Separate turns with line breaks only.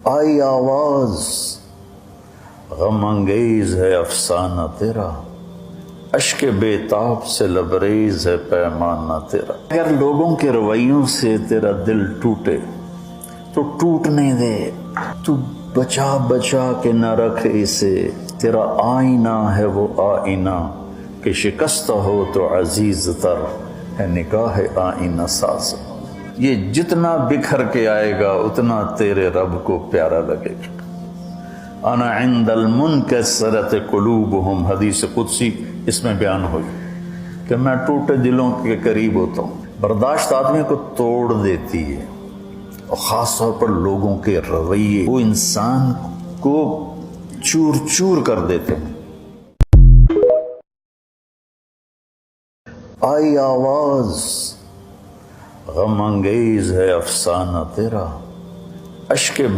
آئی آواز غم انگیز ہے افسانہ تیرا، اشک بے تاب سے لبریز ہے پیمانہ تیرا۔ اگر لوگوں کے رویوں سے تیرا دل ٹوٹے تو ٹوٹنے دے، تو بچا بچا کے نہ رکھ اسے، تیرا آئینہ ہے وہ آئینہ کہ شکستہ ہو تو عزیز تر ہے نگاہ آئینہ ساز۔ یہ جتنا بکھر کے آئے گا اتنا تیرے رب کو پیارا لگے گا۔ انا عند المنکسرۃ قلوبہم، حدیث قدسی اس میں بیان ہوئی کہ میں ٹوٹے دلوں کے قریب ہوتا ہوں۔ برداشت آدمی کو توڑ دیتی ہے، اور خاص طور پر لوگوں کے رویے وہ انسان کو چور چور کر دیتے ہیں۔ آئی آواز غم انگیز ہے افسانہ تیرا، اشک